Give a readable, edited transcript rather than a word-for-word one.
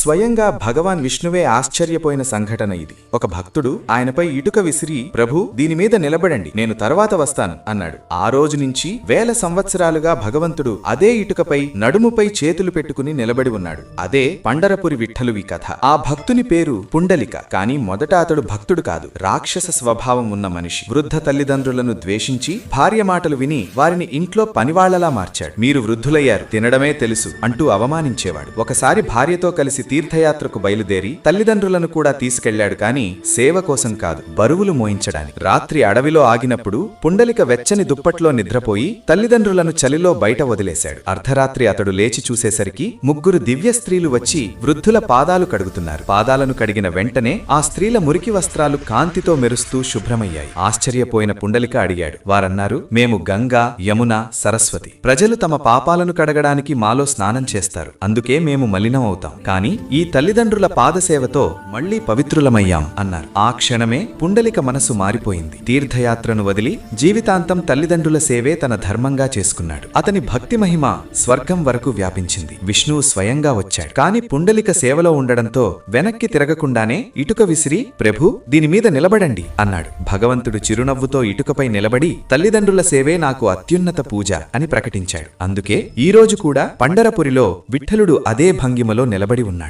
స్వయంగా భగవాన్ విష్ణువే ఆశ్చర్యపోయిన సంఘటన ఇది. ఒక భక్తుడు ఆయనపై ఇటుక విసిరి, ప్రభు దీనిమీద నిలబడండి, నేను తర్వాత వస్తాను అన్నాడు. ఆ రోజు నుంచి వేల సంవత్సరాలుగా భగవంతుడు అదే ఇటుకపై నడుముపై చేతులు పెట్టుకుని నిలబడి ఉన్నాడు. అదే పండరపురి విఠలువి కథ. ఆ భక్తుని పేరు పుండలిక. కాని మొదట అతడు భక్తుడు కాదు, రాక్షస స్వభావం ఉన్న మనిషి. వృద్ధ తల్లిదండ్రులను ద్వేషించి భార్య మాటలు విని వారిని ఇంట్లో పనివాళ్లలా మార్చాడు. మీరు వృద్ధులయ్యారు, తినడమే తెలుసు అంటూ అవమానించేవాడు. ఒకసారి భార్యతో కలిసి తీర్థయాత్రకు బయలుదేరి తల్లిదండ్రులను కూడా తీసుకెళ్లాడు. కాని సేవ కోసం కాదు, బరువులు మోయించడానికి. రాత్రి అడవిలో ఆగినప్పుడు పుండలిక వెచ్చని దుప్పట్లో నిద్రపోయి తల్లిదండ్రులను చలిలో బయట వదిలేశాడు. అర్ధరాత్రి అతడు లేచి చూసేసరికి ముగ్గురు దివ్య స్త్రీలు వచ్చి వృద్ధుల పాదాలు కడుగుతున్నారు. పాదాలను కడిగిన వెంటనే ఆ స్త్రీల మురికి వస్త్రాలు కాంతితో మెరుస్తూ శుభ్రమయ్యాయి. ఆశ్చర్యపోయిన పుండలిక అడిగాడు. వారన్నారు, మేము గంగా, యమున, సరస్వతి. ప్రజలు తమ పాపాలను కడగడానికి మాలో స్నానం చేస్తారు, అందుకే మేము మలినం అవుతాం. కాని ఈ తల్లిదండ్రుల పాదసేవతో మళ్లీ పవిత్రులమయ్యాం అన్నారు. ఆ క్షణమే పుండలిక మనసు మారిపోయింది. తీర్థయాత్రను వదిలి జీవితాంతం తల్లిదండ్రుల సేవే తన ధర్మంగా చేసుకున్నాడు. అతని భక్తి మహిమ స్వర్గం వరకు వ్యాపించింది. విష్ణువు స్వయంగా వచ్చాడు. కాని పుండలిక సేవలో ఉండడంతో వెనక్కి తిరగకుండానే ఇటుక విసిరి, ప్రభు దీనిమీద నిలబడండి అన్నాడు. భగవంతుడు చిరునవ్వుతో ఇటుకపై నిలబడి, తల్లిదండ్రుల సేవే నాకు అత్యున్నత పూజ అని ప్రకటించాడు. అందుకే ఈ రోజు కూడా పండరపురిలో విఠలుడు అదే భంగిమలో నిలబడి ఉన్నాడు.